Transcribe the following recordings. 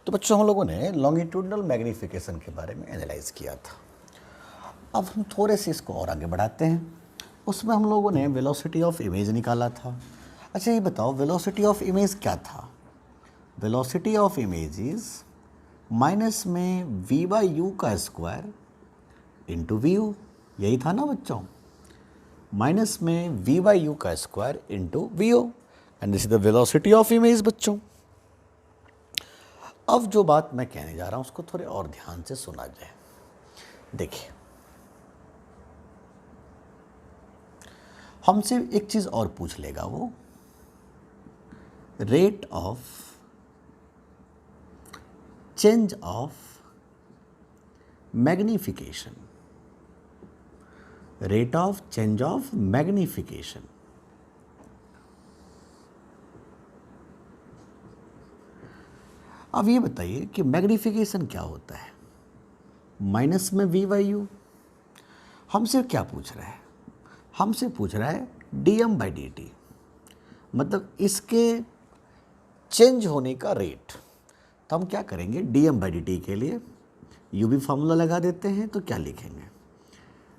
तो बच्चों हम लोगों ने लॉन्गिट्यूडनल मैग्नीफिकेशन के बारे में एनालाइज किया था। अब हम थोड़े से इसको और आगे बढ़ाते हैं। उसमें हम लोगों ने वेलोसिटी ऑफ इमेज निकाला था। अच्छा ये बताओ वेलोसिटी ऑफ इमेज क्या था? Velocity of image is minus में v बाई यू का स्क्वायर इंटू वी यू, यही था ना बच्चों? माइनस में v बाई यू का square into V U and this is the velocity of image बच्चों। अब जो बात मैं कहने जा रहा हूं उसको थोड़े और ध्यान से सुना जाए। देखिए हमसे एक चीज और पूछ लेगा वो, rate of change of magnification, rate of change of magnification. अब ये बताइए कि मैग्नीफिकेशन क्या होता है? माइनस में वी बाई यू। हमसे क्या पूछ रहा है? हमसे पूछ रहा है dm बाई डी टी, मतलब इसके चेंज होने का रेट। तो हम क्या करेंगे, dm बाई डी टी के लिए यू भी फॉर्मूला लगा देते हैं। तो क्या लिखेंगे,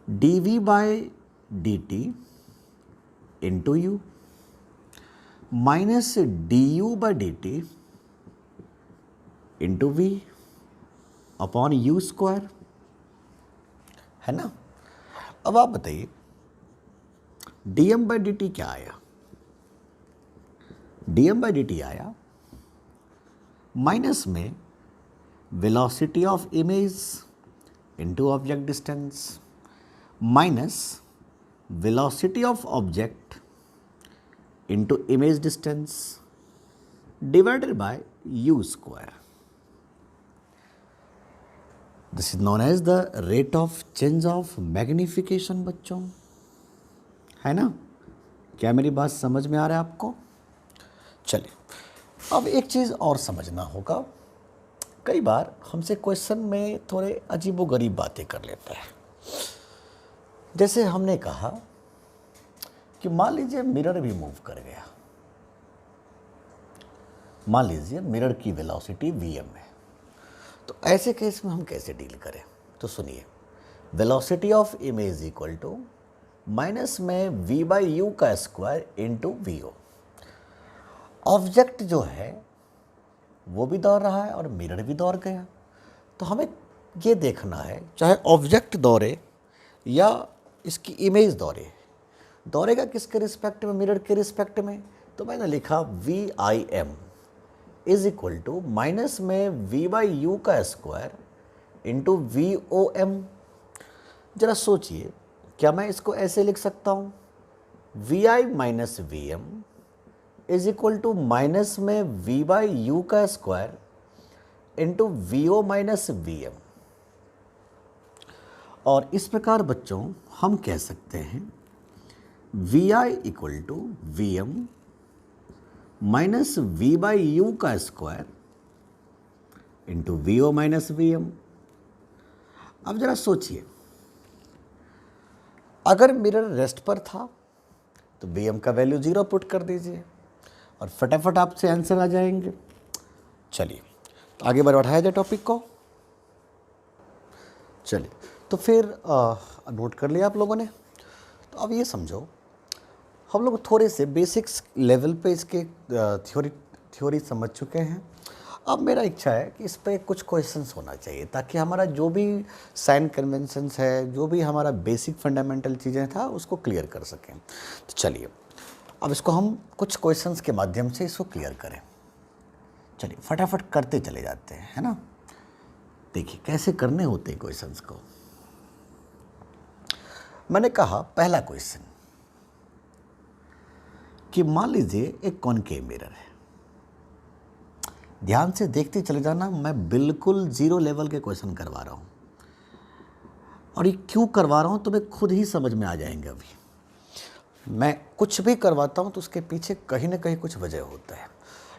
dv by D T into U minus D U by D T into V upon U square, है ना? अब आप बताइए dm बाई डी टी क्या आया? dm बाई डी टी आया माइनस में velocity of image into object distance minus velocity of object into image distance divided by U square. This is known as the rate of change of magnification बच्चों, है ना? क्या मेरी बात समझ में आ रहा है आपको? चलिए अब एक चीज़ और समझना होगा। कई बार हमसे क्वेश्चन में थोड़े अजीबोगरीब बातें कर लेता है। जैसे हमने कहा कि मान लीजिए मिरर भी मूव कर गया, मान लीजिए मिरर की वेलोसिटी vm है, तो ऐसे केस में हम कैसे डील करें? तो सुनिए, velocity of image equal to minus में v बाई यू का square into V O. Object जो है वो भी दौड़ रहा है और मिरर भी दौड़ गया। तो हमें ये देखना है, चाहे ऑब्जेक्ट दौड़े या इसकी इमेज दौड़े, दौड़ेगा किसके रिस्पेक्ट में? मिरर के रिस्पेक्ट में। तो मैंने लिखा V I M is equal to minus में वी बाई यू का square into V O M. जरा सोचिए, क्या मैं इसको ऐसे लिख सकता हूँ, V I minus V M is equal to minus में वी बाई यू का square into V O minus V M. और इस प्रकार बच्चों हम कह सकते हैं V I equal to V M minus V by U का square into V O minus V M. अब जरा सोचिए, अगर मिरर रेस्ट पर था तो vm का वैल्यू 0 पुट कर दीजिए और फटाफट आपसे आंसर आ जाएंगे। चलिए तो आगे बढ़ाया जाए टॉपिक को। चलिए तो फिर नोट कर लिया आप लोगों ने। तो अब ये समझो, हम लोग थोड़े से बेसिक्स लेवल पे इसके थ्योरी समझ चुके हैं। अब मेरा इच्छा है कि इस पे कुछ क्वेश्चंस होना चाहिए ताकि हमारा जो भी साइन कन्वेंशंस है, जो भी हमारा बेसिक फंडामेंटल चीज़ें था उसको क्लियर कर सकें। तो चलिए अब इसको हम कुछ क्वेश्चंस के माध्यम से इसको क्लियर करें। चलिए फटाफट करते चले जाते हैं, है ना? देखिए कैसे करने होते हैं क्वेश्चंस को। मैंने कहा पहला क्वेश्चन कि मान लीजिए एक कॉनकेव मिरर है। ध्यान से देखते चले जाना, मैं बिल्कुल जीरो लेवल के क्वेश्चन करवा रहा हूँ और ये क्यों करवा रहा हूँ तो मैं खुद ही समझ में आ जाएंगे। अभी मैं कुछ भी करवाता हूँ तो उसके पीछे कहीं ना कहीं कुछ वजह होता है,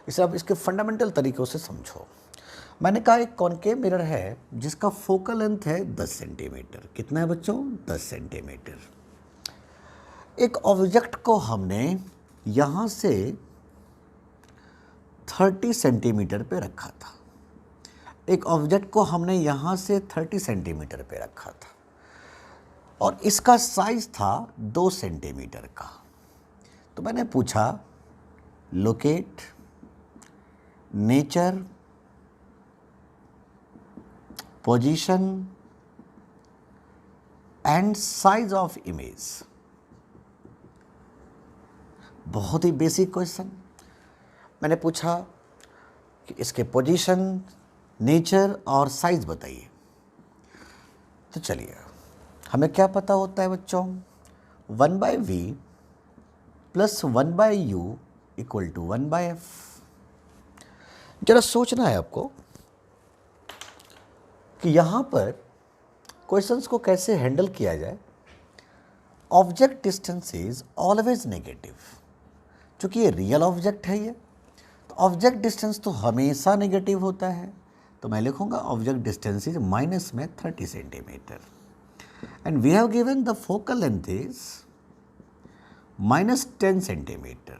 इसे आप इसके फंडामेंटल तरीक़ों से समझो। मैंने कहा एक कॉनकेव मिरर है जिसका फोकल लेंथ है 10 सेंटीमीटर। कितना है बच्चों? 10 सेंटीमीटर। एक ऑब्जेक्ट को हमने यहाँ से 30 सेंटीमीटर पे रखा था। एक ऑब्जेक्ट को हमने यहाँ से 30 सेंटीमीटर पे रखा था और इसका साइज था 2 सेंटीमीटर का। तो मैंने पूछा locate nature position and size of image. बहुत ही बेसिक क्वेश्चन। मैंने पूछा कि इसके पोजीशन, नेचर और साइज बताइए। तो चलिए, हमें क्या पता होता है बच्चों, 1/v plus 1/u equal to 1/f। जरा सोचना है आपको कि यहाँ पर क्वेश्चंस को कैसे हैंडल किया जाए। Object distance is always negative, चूँकि ये रियल ऑब्जेक्ट है ये, तो ऑब्जेक्ट डिस्टेंस तो हमेशा नेगेटिव होता है। तो मैं लिखूंगा ऑब्जेक्ट डिस्टेंस इज माइनस में 30 centimetre and we have given the focal length is minus 10 centimetre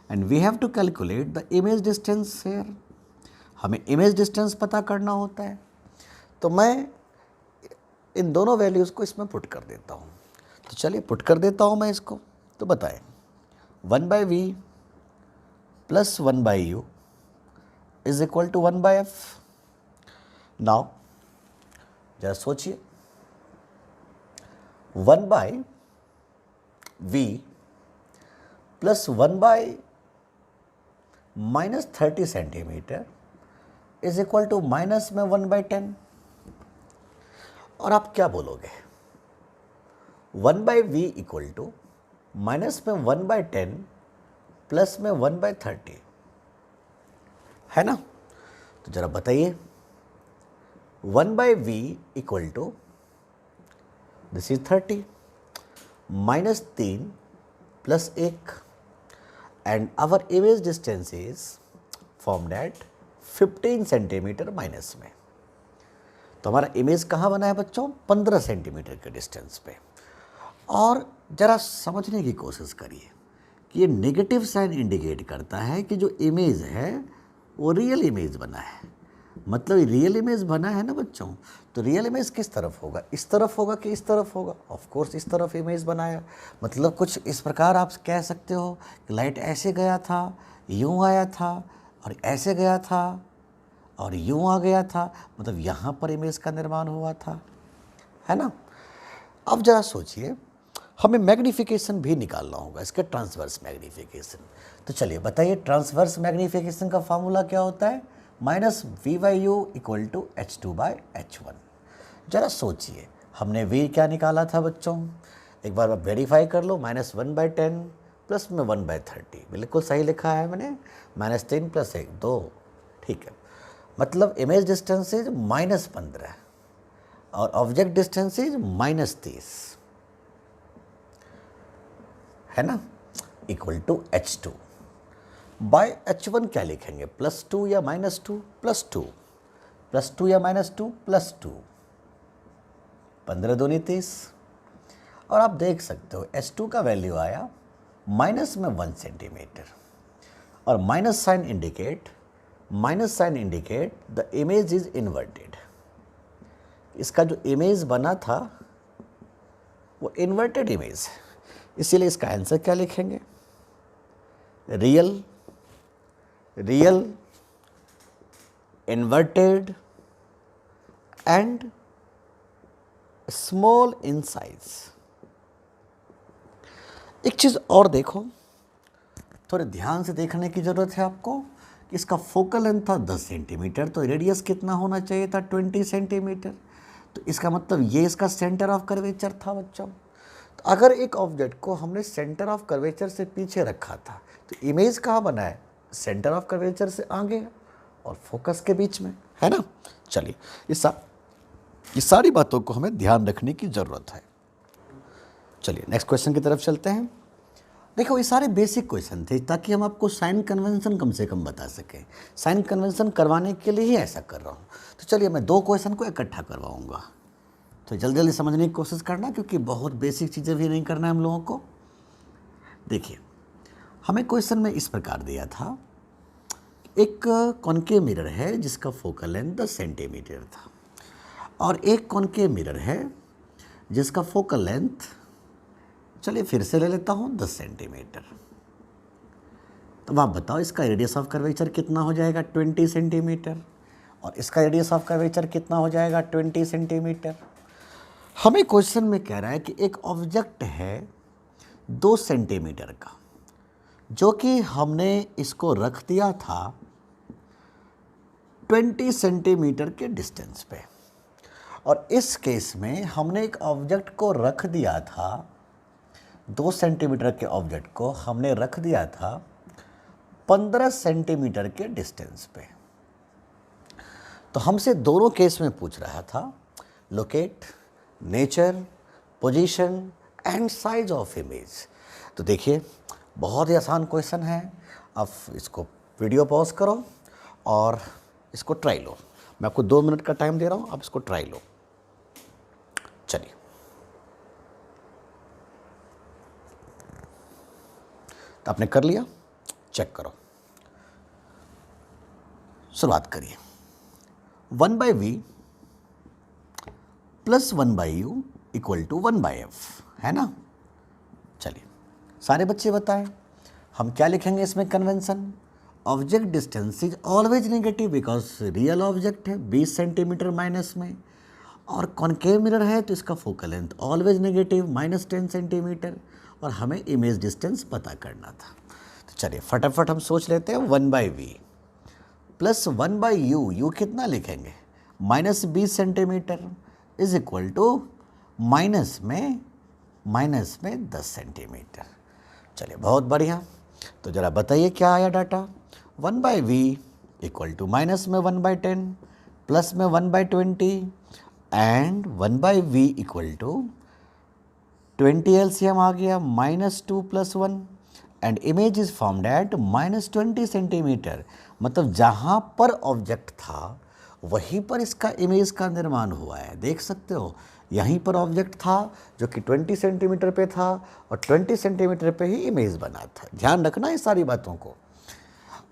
and we have to calculate the image distance here. हमें इमेज डिस्टेंस पता करना होता है, तो मैं इन दोनों वैल्यूज़ को इसमें पुट कर देता हूँ। तो चलिए पुट कर देता हूँ मैं इसको। तो बताएं 1/v plus 1/u is equal to 1/f। Now जरा सोचिए, 1/v plus 1/-30 centimetre is equal to minus में 1/10। और आप क्या बोलोगे, 1/v इक्वल टू माइनस में 1/10 प्लस में 1/30 है ना। तो जरा बताइए, 1/v equal to this is 30 minus 3 plus 1 and our image distance is formed at 15 centimetre minus में। तो हमारा इमेज कहाँ बना है बच्चों, 15 सेंटीमीटर के डिस्टेंस पे। और ज़रा समझने की कोशिश करिए कि ये नेगेटिव साइन इंडिकेट करता है कि जो इमेज है वो रियल इमेज बना है। मतलब रियल इमेज बना है ना बच्चों, तो रियल इमेज किस तरफ होगा, इस तरफ होगा कि इस तरफ होगा। ऑफ कोर्स इस तरफ इमेज बनाया। मतलब कुछ इस प्रकार आप कह सकते हो कि लाइट ऐसे गया था, यूँ आया था, और ऐसे गया था और यूँ आ गया था, मतलब यहाँ पर इमेज का निर्माण हुआ था, है ना। अब जरा सोचिए, हमें मैग्नीफिकेशन भी निकालना होगा, इसके ट्रांसवर्स मैग्नीफिकेशन। तो चलिए बताइए, ट्रांसवर्स मैग्नीफिकेशन का फार्मूला क्या होता है, -v/u इक्वल टू h2/h1। जरा सोचिए, हमने v क्या निकाला था बच्चों, एक बार आप वेरीफाई कर लो, -1/10 प्लस में 1/30, बिल्कुल सही लिखा है मैंने, -3 प्लस 1 2, ठीक है। मतलब इमेज डिस्टेंस इज -15 और ऑब्जेक्ट डिस्टेंस इज -30, है ना, equal to h2 bye h1 क्या लिखेंगे, +2 या -2, +2 +2 या -2 +2, 15 दूनी 30। और आप देख सकते हो h2 का वैल्यू आया माइनस में 1 सेंटीमीटर और minus sign indicate the image is inverted. इसका जो इमेज बना था वो इन्वर्टेड इमेज है, इसीलिए इसका आंसर क्या लिखेंगे, real inverted and small in size. एक चीज़ और देखो, थोड़े ध्यान से देखने की ज़रूरत है आपको कि इसका फोकल लेंथ था 10 सेंटीमीटर, तो रेडियस कितना होना चाहिए था, 20 सेंटीमीटर। तो इसका मतलब ये इसका सेंटर ऑफ कर्वेचर था बच्चों। तो अगर एक ऑब्जेक्ट को हमने सेंटर ऑफ कर्वेचर से पीछे रखा था तो इमेज कहाँ बना है, सेंटर ऑफ कर्वेचर से आगे और फोकस के बीच में, है ना। चलिए ये सारी बातों को हमें ध्यान रखने की ज़रूरत है। चलिए नेक्स्ट क्वेश्चन की तरफ चलते हैं। देखो ये सारे बेसिक क्वेश्चन थे ताकि हम आपको साइन कन्वेंशन कम से कम बता सकें। साइन कन्वेंशन करवाने के लिए ही ऐसा कर रहा हूँ। तो चलिए मैं 2 क्वेश्चन को इकट्ठा करवाऊँगा, तो जल्दी जल्दी समझने की कोशिश करना, क्योंकि बहुत बेसिक चीज़ें भी नहीं करना है हम लोगों को। देखिए हमें क्वेश्चन में इस प्रकार दिया था, एक कॉनकेव मिरर है जिसका फोकल लेंथ 10 सेंटीमीटर था और एक कॉनकेव मिरर है जिसका फोकल लेंथ, चलिए फिर से ले लेता हूँ, 10 सेंटीमीटर। तो आप बताओ इसका रेडियस ऑफ कर्वेचर कितना हो जाएगा, 20 सेंटीमीटर, और इसका रेडियस ऑफ कर्वेचर कितना हो जाएगा, 20 सेंटीमीटर। हमें क्वेश्चन में कह रहा है कि एक ऑब्जेक्ट है 2 सेंटीमीटर का, जो कि हमने इसको रख दिया था 20 सेंटीमीटर के डिस्टेंस पे, और इस केस में हमने एक ऑब्जेक्ट को रख दिया था 2 सेंटीमीटर के ऑब्जेक्ट को हमने रख दिया था 15 सेंटीमीटर के डिस्टेंस पे। तो हमसे दोनों केस में पूछ रहा था locate nature, position and size of image. तो देखिए बहुत ही आसान क्वेश्चन है, आप इसको वीडियो पॉज करो और इसको ट्राई लो। मैं आपको 2 मिनट का टाइम दे रहा हूँ, आप इसको ट्राई लो। चलिए तो आपने कर लिया, चेक करो, शुरुआत करिए। 1/v plus 1/u equal to 1/f, है ना। चलिए सारे बच्चे बताएं हम क्या लिखेंगे इसमें convention. Object distance is always negative because real object है 20 सेंटीमीटर माइनस में, और कॉनकेव मिरर है तो इसका focal length always negative -10 centimetre, और हमें इमेज डिस्टेंस पता करना था। तो चलिए फटाफट हम सोच लेते हैं। 1/v प्लस 1/u, यू कितना लिखेंगे, -20 centimetre is equal to minus में 10 सेंटीमीटर। चलिए बहुत बढ़िया। तो ज़रा बताइए क्या आया data. 1/v equal to minus में 1/10 प्लस में 1/20 and 1/v equal to 20 LCM आ गया, -2 + 1 and image is formed at -20 centimetre. मतलब जहाँ पर ऑब्जेक्ट था वहीं पर इसका इमेज का निर्माण हुआ है। देख सकते हो यहीं पर ऑब्जेक्ट था जो कि 20 सेंटीमीटर पे था और 20 सेंटीमीटर पे ही इमेज बना था। ध्यान रखना इस सारी बातों को।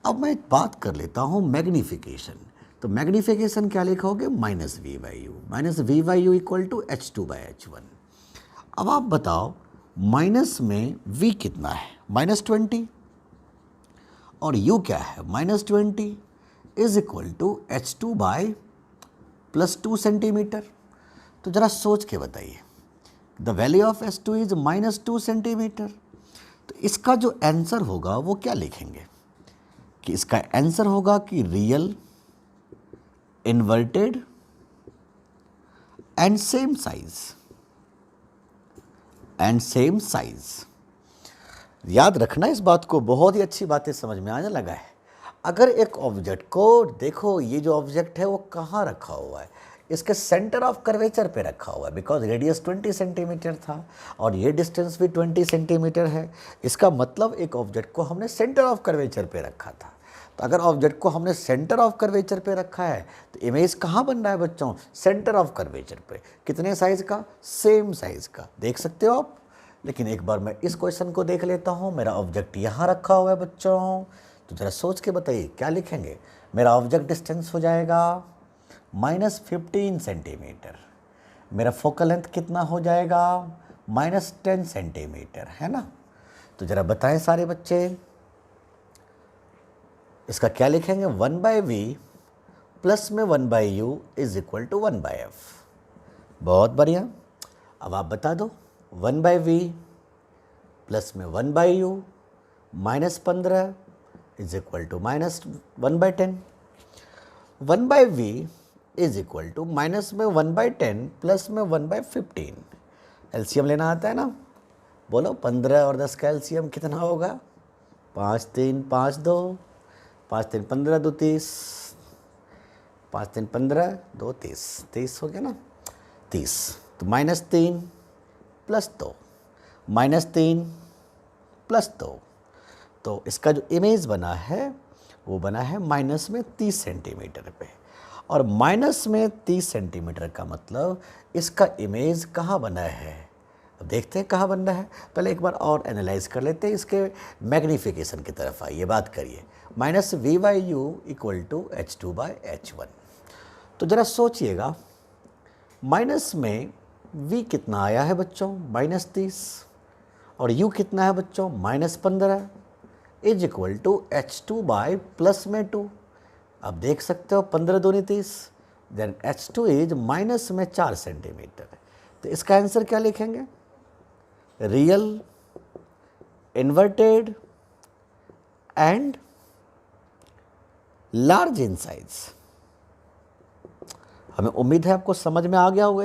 अब मैं बात कर लेता हूँ मैग्नीफिकेशन। तो मैग्नीफिकेशन क्या लिखोगे, -v/u इक्वल टू h2/h1। अब आप बताओ माइनस में v कितना है, -20, और u क्या है, -20 is equal to h2/+2 centimetre. तो ज़रा सोच के बताइए, the value of h2 is -2 centimetre. तो इसका जो आंसर होगा वो क्या लिखेंगे कि इसका आंसर होगा कि real, inverted and same size. याद रखना इस बात को, बहुत ही अच्छी बातें समझ में आने लगा है। अगर एक ऑब्जेक्ट को देखो, ये जो ऑब्जेक्ट है वो कहाँ रखा हुआ है, इसके सेंटर ऑफ कर्वेचर पे रखा हुआ है, बिकॉज रेडियस 20 सेंटीमीटर था और ये डिस्टेंस भी 20 सेंटीमीटर है। इसका मतलब एक ऑब्जेक्ट को हमने सेंटर ऑफ कर्वेचर पे रखा था। तो अगर ऑब्जेक्ट को हमने सेंटर ऑफ कर्वेचर पे रखा है तो इमेज कहाँ बन रहा है बच्चों, सेंटर ऑफ कर्वेचर पे। कितने साइज का, सेम साइज का, देख सकते हो आप। लेकिन एक बार मैं इस क्वेश्चन को देख लेता हूँ। मेरा ऑब्जेक्ट यहाँ रखा हुआ है बच्चों, तो ज़रा सोच के बताइए क्या लिखेंगे। मेरा ऑब्जेक्ट डिस्टेंस हो जाएगा -15 सेंटीमीटर। मेरा फोकल लेंथ कितना हो जाएगा, -10 सेंटीमीटर, है ना। तो ज़रा बताएं सारे बच्चे, इसका क्या लिखेंगे। 1/v प्लस में 1/u is equal to 1/f। बहुत बढ़िया। अब आप बता दो 1/v प्लस में 1/u -15 is equal to -1/10। 1/v is equal to minus में 1/10 प्लस में 1/15। एलसीएम लेना आता है ना, बोलो 15 और 10 का एलसीएम कितना होगा, 5 3 5 2, 5 3 15 2 30, 5 3 15 2 30, 30 हो गया ना, 30। तो -3 + 2, -3 + 2, तो इसका जो इमेज बना है वो बना है माइनस में 30 सेंटीमीटर पे। और माइनस में 30 सेंटीमीटर का मतलब इसका इमेज कहाँ बना है, अब देखते हैं कहाँ बन रहा है। पहले एक बार और एनालाइज कर लेते हैं, इसके मैग्नीफिकेशन की तरफ आइए, बात करिए। Minus V by U equal to H two by H one. तो ज़रा सोचिएगा, माइनस में v कितना आया है बच्चों, -30, और u कितना है बच्चों, -15, is equal to H two by plus में 2। अब देख सकते हो 15 दूनी 30, देन H2 इज माइनस में 4 सेंटीमीटर। तो इसका आंसर क्या लिखेंगे, real, inverted and large in size. हमें उम्मीद है आपको समझ में आ गया होगा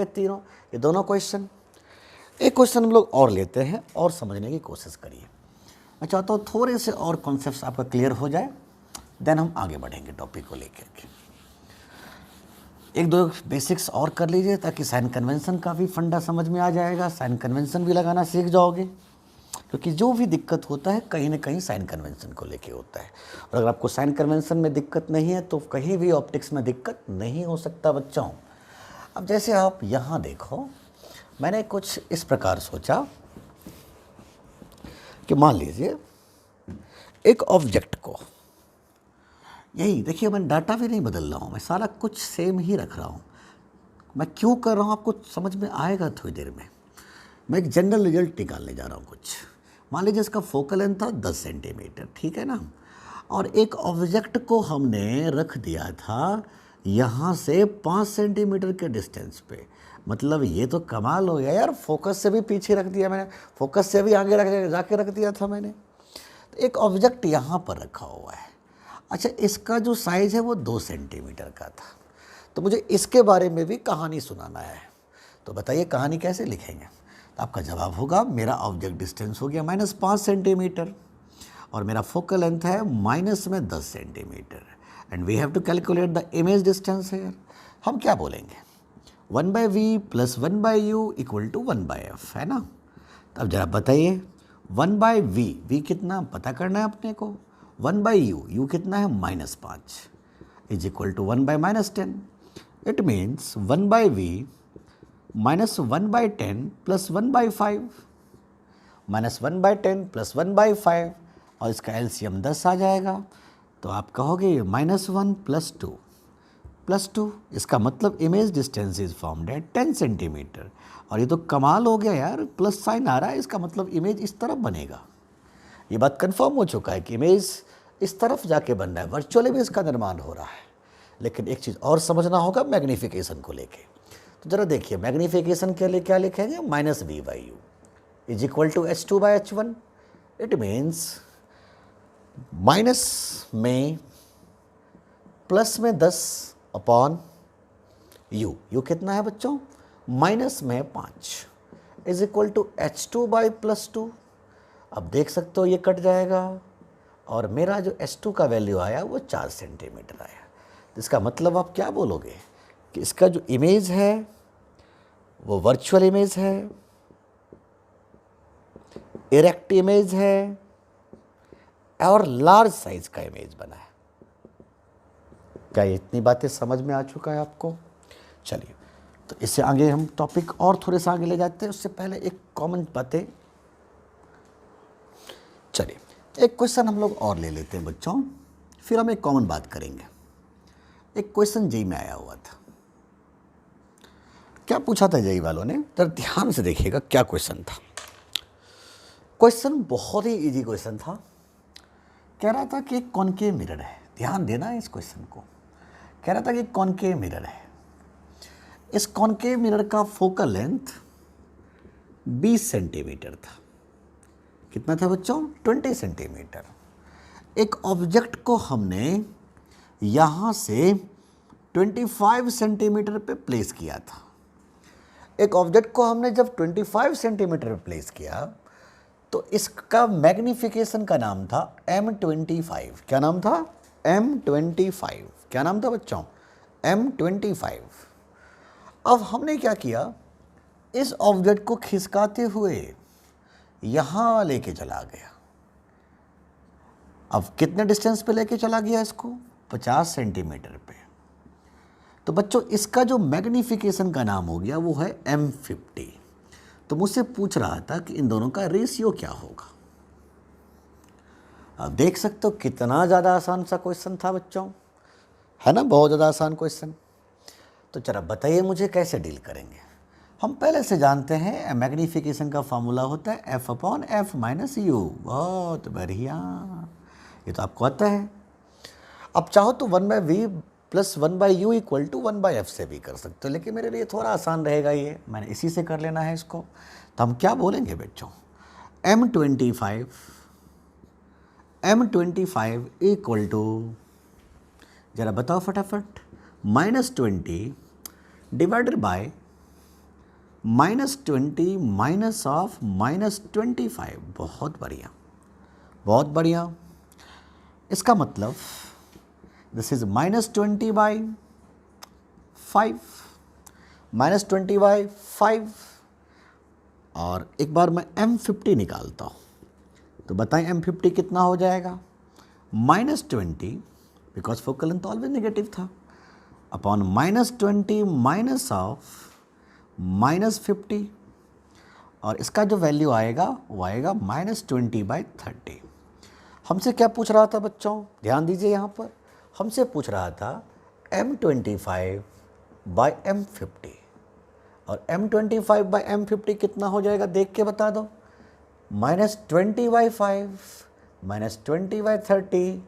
ये दोनों क्वेश्चन। एक क्वेश्चन हम लोग और लेते हैं और समझने की कोशिश करिए। मैं चाहता हूँ थोड़े से और कॉन्सेप्ट्स आपका क्लियर हो जाए, देन हम आगे बढ़ेंगे टॉपिक को लेकर के। एक दो बेसिक्स और कर लीजिए ताकि साइन कन्वेंशन का भी फंडा समझ में आ जाएगा, साइन कन्वेंशन भी लगाना सीख जाओगे, क्योंकि जो भी दिक्कत होता है कहीं ना कहीं साइन कन्वेंशन को लेके होता है। और अगर आपको साइन कन्वेंशन में दिक्कत नहीं है तो कहीं भी ऑप्टिक्स में दिक्कत नहीं हो सकता बच्चों। अब जैसे आप यहाँ देखो, मैंने कुछ इस प्रकार सोचा कि मान लीजिए एक ऑब्जेक्ट को, यही देखिए मैं डाटा भी नहीं बदल रहा हूँ, मैं सारा कुछ सेम ही रख रहा हूँ। मैं क्यों कर रहा हूँ आपको समझ में आएगा थोड़ी देर में। मैं एक जनरल रिजल्ट निकालने जा रहा हूँ कुछ। मान लीजिए इसका फोकल लेंथ था 10 सेंटीमीटर, ठीक है ना, और एक ऑब्जेक्ट को हमने रख दिया था यहाँ से 5 सेंटीमीटर के डिस्टेंस पे। मतलब ये तो कमाल हो गया यार, फोकस से भी पीछे रख दिया मैंने, फोकस से भी आगे जाके रख दिया था मैंने। तो एक ऑब्जेक्ट यहाँ पर रखा हुआ है, अच्छा इसका जो साइज़ है वो 2 सेंटीमीटर का था। तो मुझे इसके बारे में भी कहानी सुनाना है, तो बताइए कहानी कैसे लिखेंगे। तो आपका जवाब होगा, मेरा ऑब्जेक्ट डिस्टेंस हो गया -5 सेंटीमीटर और मेरा फोकल लेंथ है -10 centimetre, and we have to calculate the image distance here. हम क्या बोलेंगे, 1/v plus 1/u equal to 1/f, है ना। तो अब जरा बताइए 1/v, v कितना पता करना है अपने को, 1/u, u कितना है -5, is equal to 1/-10। It means 1/v -1/10 plus 1/5, -1/10 plus 1/5, और इसका एलसीएम 10 आ जाएगा। तो आप कहोगे -1 प्लस 2, इसका मतलब image distance is formed eight 10 centimetre. और ये तो कमाल हो गया यार, प्लस साइन आ रहा है, इसका मतलब इमेज इस तरफ बनेगा। ये बात कंफर्म हो चुका है कि इमेज इस तरफ जाके बन रहा है, वर्चुअल इमेज का निर्माण हो रहा है। लेकिन एक चीज़ और समझना होगा मैग्नीफिकेशन को लेके। तो ज़रा देखिए मैग्नीफिकेशन के लिए क्या लिखेंगे, -v/u is equal to H2/H1। It means minus में प्लस में 10 अपॉन u कितना है बच्चों, -5 इज इक्वल टू H2/+2। अब देख सकते हो ये कट जाएगा और मेरा जो H2 का वैल्यू आया वो 4 सेंटीमीटर आया। तो इसका मतलब आप क्या बोलोगे कि इसका जो इमेज है वो वर्चुअल इमेज है, इरेक्ट इमेज है और लार्ज साइज का इमेज बना है। क्या ये इतनी बातें समझ में आ चुका है आपको। चलिए तो इससे आगे हम टॉपिक और थोड़े से आगे ले जाते हैं, उससे पहले एक कॉमन बातें। चलिए एक क्वेश्चन हम लोग और ले लेते हैं बच्चों, फिर हम एक कॉमन बात करेंगे। एक क्वेश्चन जेई में आया हुआ था, क्या पूछा था जेई वालों ने, जरा ध्यान से देखिएगा क्या क्वेश्चन था। क्वेश्चन बहुत ही इजी क्वेश्चन था। कह रहा था कि एक कॉनकेव मिरर है, ध्यान देना इस क्वेश्चन को। कह रहा था कि कॉनकेव मिरर है, इस कॉनकेव मिरर का फोकल लेंथ 20 सेंटीमीटर था। कितना था बच्चों, 20 सेंटीमीटर। एक ऑब्जेक्ट को हमने यहाँ से 25 सेंटीमीटर पे प्लेस किया था। एक ऑब्जेक्ट को हमने जब 25 सेंटीमीटर पे प्लेस किया तो इसका मैग्नीफिकेशन का नाम था M25। क्या नाम था, M25। क्या नाम था बच्चों, M25। अब हमने क्या किया, इस ऑब्जेक्ट को खिसकाते हुए यहाँ लेके चला गया। अब कितने डिस्टेंस पे लेके चला गया इसको, 50 सेंटीमीटर पे। तो बच्चों इसका जो मैग्नीफिकेशन का नाम हो गया वो है M50। तो मुझसे पूछ रहा था कि इन दोनों का रेशियो क्या होगा। आप देख सकते हो कितना ज़्यादा आसान सा क्वेश्चन था बच्चों, है ना, बहुत ज़्यादा आसान क्वेश्चन। तो चलो बताइए मुझे कैसे डील करेंगे। हम पहले से जानते हैं मैग्नीफिकेशन का फॉर्मूला होता है f upon f minus you. बहुत बढ़िया, ये तो आपको आता है। अब चाहो तो 1/v plus 1/u equal to 1/f से भी कर सकते हो, लेकिन मेरे लिए थोड़ा आसान रहेगा ये, मैंने इसी से कर लेना है इसको। तो हम क्या बोलेंगे बच्चों, m25 इक्वल टू, जरा बताओ फटाफट, -20 डिवाइडेड बाय -20 माइनस ऑफ -25। बहुत बढ़िया, बहुत बढ़िया। इसका मतलब दिस इज -20 बाई 5, -20/5। और एक बार मैं m50 निकालता हूँ, तो बताएं m50 कितना हो जाएगा, -20 because focal length always negative था, अपॉन -20 माइनस ऑफ -50, और इसका जो वैल्यू आएगा वो आएगा -20/30। हमसे क्या पूछ रहा था बच्चों, ध्यान दीजिए यहाँ पर, हमसे पूछ रहा था m25/m50, और m25/m50 कितना हो जाएगा देख के बता दो, -20/5 -20/30,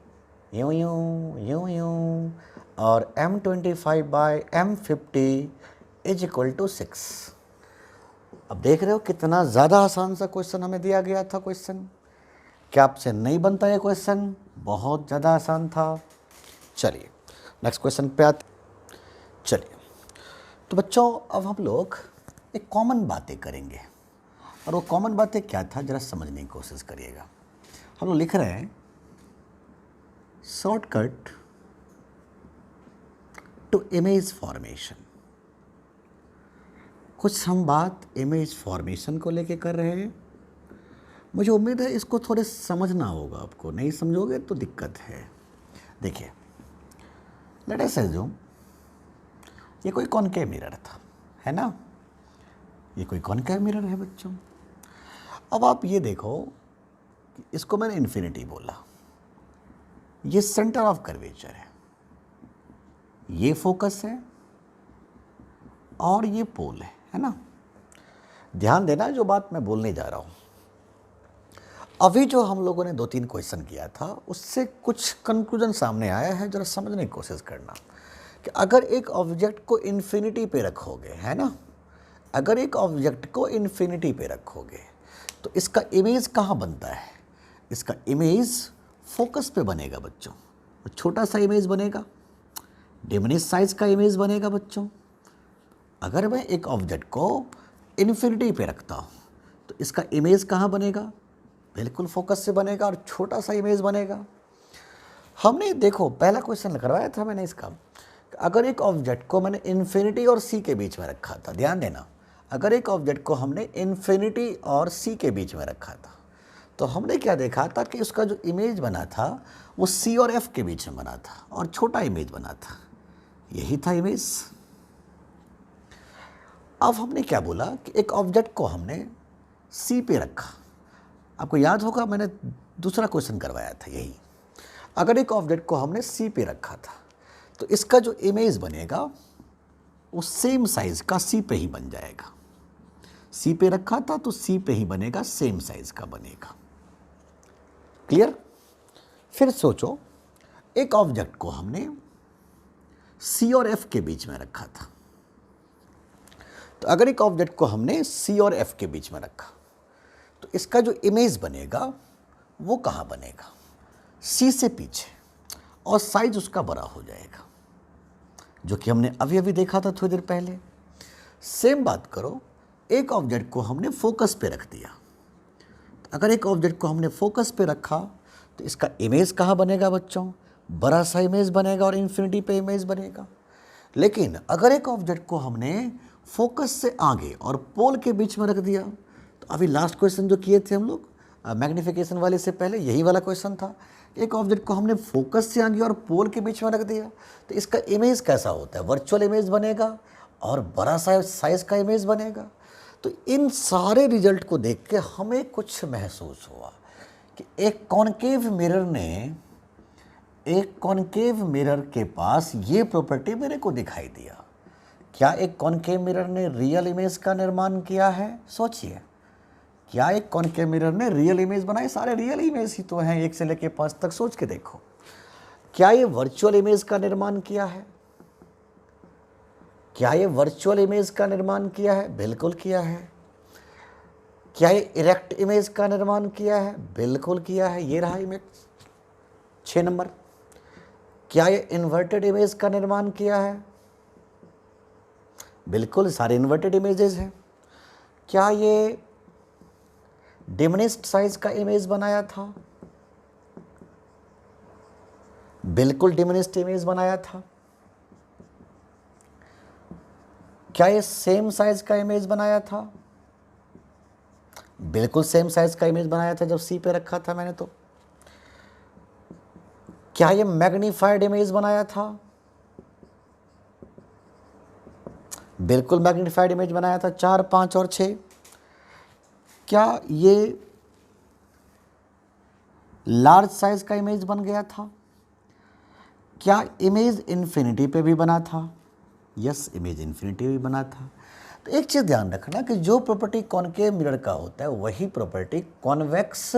यूँ यूँ यूँ यूँ, और m25/m50 इज इक्वल टू 6। अब देख रहे हो कितना ज़्यादा आसान सा क्वेश्चन हमें दिया गया था। क्वेश्चन क्या आपसे नहीं बनता ये क्वेश्चन, बहुत ज़्यादा आसान था। चलिए नेक्स्ट क्वेश्चन पे आते। चलिए तो बच्चों अब हम लोग एक कॉमन बातें करेंगे, और वो कॉमन बातें क्या था जरा समझने की कोशिश करिएगा। हम लोग लिख रहे हैं शॉर्टकट टू इमेज फॉर्मेशन। कुछ हम बात इमेज फॉर्मेशन को लेके कर रहे हैं। मुझे उम्मीद है इसको थोड़े समझना होगा आपको, नहीं समझोगे तो दिक्कत है। देखिए लेट अस अज्यूम ये कोई कॉनकेव मिरर था, है ना, ये कोई कॉनकेव मिरर है बच्चों। अब आप ये देखो कि इसको मैंने इन्फिनिटी बोला, ये सेंटर ऑफ कर्वेचर है, ये फोकस है और ये पोल है ना। ध्यान देना जो बात मैं बोलने जा रहा हूँ। अभी जो हम लोगों ने 2-3 क्वेश्चन किया था उससे कुछ कंक्लूजन सामने आया है, जरा समझने की कोशिश करना कि अगर एक ऑब्जेक्ट को इन्फिनिटी पे रखोगे, है ना, अगर एक ऑब्जेक्ट को इन्फिनिटी पे रखोगे तो इसका इमेज कहाँ बनता है, इसका इमेज फोकस पे बनेगा बच्चों। छोटा सा इमेज बनेगा, डिमिनिश साइज का इमेज बनेगा बच्चों। अगर मैं एक ऑब्जेक्ट को इन्फिनिटी पे रखता हूँ तो इसका इमेज कहाँ बनेगा, बिल्कुल फोकस से बनेगा और छोटा सा इमेज बनेगा। हमने देखो पहला क्वेश्चन करवाया था मैंने इसका, अगर एक ऑब्जेक्ट को मैंने इन्फिनिटी और सी के बीच में रखा था, ध्यान देना, अगर एक ऑब्जेक्ट को हमने इन्फिनिटी और सी के बीच में रखा था तो हमने क्या देखा था कि उसका जो इमेज बना था वो सी और एफ के बीच में बना था और छोटा इमेज बना था, यही था इमेज। अब हमने क्या बोला कि एक ऑब्जेक्ट को हमने सी पे रखा, आपको याद होगा मैंने दूसरा क्वेश्चन करवाया था यही, अगर एक ऑब्जेक्ट को हमने सी पे रखा था तो इसका जो इमेज बनेगा वो सेम साइज का सी पे ही बन जाएगा। सी पे रखा था तो सी पे ही बनेगा, सेम साइज का बनेगा। क्लियर? फिर सोचो एक ऑब्जेक्ट को हमने सी और एफ के बीच में रखा था, तो अगर एक ऑब्जेक्ट को हमने सी और एफ के बीच में रखा तो इसका जो इमेज बनेगा वो कहाँ बनेगा, सी से पीछे, और साइज उसका बड़ा हो जाएगा, जो कि हमने अभी अभी देखा था थोड़ी देर पहले। सेम बात करो, एक ऑब्जेक्ट को हमने फोकस पे रख दिया, तो अगर एक ऑब्जेक्ट को हमने फोकस पे रखा तो इसका इमेज कहाँ बनेगा बच्चों, बड़ा सा इमेज बनेगा और इन्फिनिटी पे इमेज बनेगा। लेकिन अगर एक ऑब्जेक्ट को हमने फोकस से आगे और पोल के बीच में रख दिया, तो अभी लास्ट क्वेश्चन जो किए थे हम लोग मैग्नीफिकेशन वाले से पहले, यही वाला क्वेश्चन था, एक ऑब्जेक्ट को हमने फोकस से आगे और पोल के बीच में रख दिया तो इसका इमेज कैसा होता है, वर्चुअल इमेज बनेगा और बड़ा साइज का इमेज बनेगा। तो इन सारे रिजल्ट को देख के हमें कुछ महसूस हुआ कि एक कॉनकेव मिरर के पास ये प्रॉपर्टी मेरे को दिखाई दिया। क्या एक कॉनकेव मिरर ने रियल इमेज का निर्माण किया है? सोचिए, क्या एक कॉनकेव मिरर ने रियल इमेज बनाई? सारे रियल इमेज ही तो हैं 1 से लेकर 5 तक, सोच के देखो। क्या ये वर्चुअल इमेज का निर्माण किया है? क्या ये वर्चुअल इमेज का निर्माण किया है? बिल्कुल किया है। क्या ये इरेक्ट इमेज का निर्माण किया है? बिल्कुल किया है। ये रहा इमेज 6 नंबर। क्या ये इन्वर्टेड इमेज का निर्माण किया है? बिल्कुल, सारे इन्वर्टेड इमेजेस हैं। क्या ये डिमिनिश्ड साइज का इमेज बनाया था? बिल्कुल डिमिनिश्ड इमेज बनाया था। क्या ये सेम साइज का इमेज बनाया था? बिल्कुल सेम साइज का इमेज बनाया था जब सी पे रखा था मैंने। तो क्या ये मैग्नीफाइड इमेज बनाया था? बिल्कुल मैग्नीफाइड इमेज बनाया था। 4, 5 और 6। क्या ये लार्ज साइज का इमेज बन गया था? क्या इमेज इन्फिनिटी पे भी बना था? यस, इमेज इन्फिनिटी भी बना था। तो एक चीज़ ध्यान रखना कि जो प्रॉपर्टी कॉनकेव मिरर का होता है वही प्रॉपर्टी कॉन्वेक्स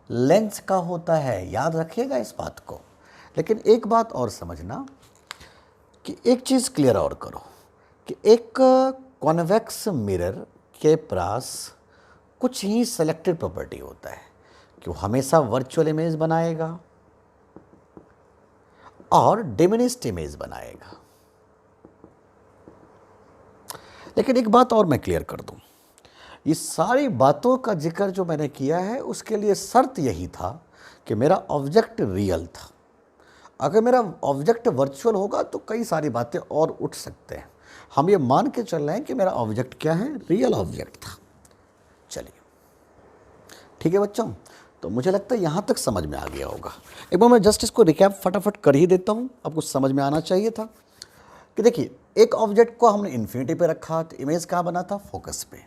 लेंस का होता है। याद रखिएगा इस बात को। लेकिन एक बात और समझना कि एक चीज़ क्लियर और करो कि एक कॉन्वेक्स मिरर के पास कुछ ही सेलेक्टेड प्रॉपर्टी होता है कि वो हमेशा वर्चुअल इमेज बनाएगा और डिमिनिश्ड इमेज बनाएगा। लेकिन एक बात और मैं क्लियर कर दूं, ये सारी बातों का जिक्र जो मैंने किया है उसके लिए शर्त यही था कि मेरा ऑब्जेक्ट रियल था। अगर मेरा ऑब्जेक्ट वर्चुअल होगा तो कई सारी बातें और उठ सकते हैं। हम ये मान के चल रहे हैं कि मेरा ऑब्जेक्ट क्या है? रियल ऑब्जेक्ट था। चलिए, ठीक है बच्चों, तो मुझे लगता है यहाँ तक समझ में आ गया होगा। एक बार मैं जस्ट इसको रिकैप फटाफट कर ही देता हूँ, आपको समझ में आना चाहिए था। कि देखिए, एक ऑब्जेक्ट को हमने इन्फिनिटी पे रखा तो इमेज कहाँ बना था? फोकस पे।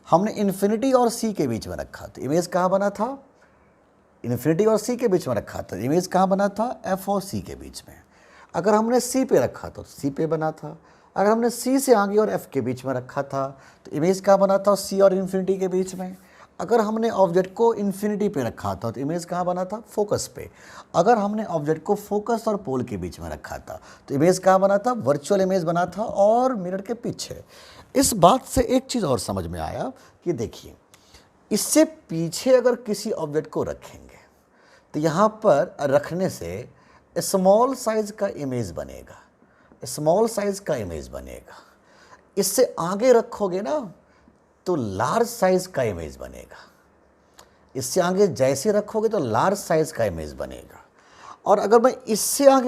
हमने इन्फिनिटी और सी के बीच में रखा तो इमेज कहाँ बना था? इन्फिनिटी और सी के बीच में रखा था इमेज कहाँ बना था? एफ और सी के बीच में। अगर हमने सी पे रखा तो सी पे बना था। अगर हमने सी से आगे और एफ के बीच में रखा था तो इमेज कहाँ बना था? सी और इन्फिनिटी के बीच में। अगर हमने ऑब्जेक्ट को इन्फिनिटी पे रखा था तो इमेज कहाँ बना था? फोकस पे। अगर हमने ऑब्जेक्ट को फोकस और पोल के बीच में रखा था तो इमेज कहाँ बना था? वर्चुअल इमेज बना था और मिरर के पीछे। इस बात से एक चीज़ और समझ में आया कि देखिए, इससे पीछे अगर किसी ऑब्जेक्ट को रखेंगे तो यहाँ पर रखने से स्मॉल साइज का इमेज बनेगा, स्मॉल साइज का इमेज बनेगा। इससे आगे रखोगे ना तो लार्ज साइज का इमेज बनेगा। इससे आगे जैसे रखोगे तो लार्ज साइज का इमेज बनेगा। और अगर मैं इससे आगे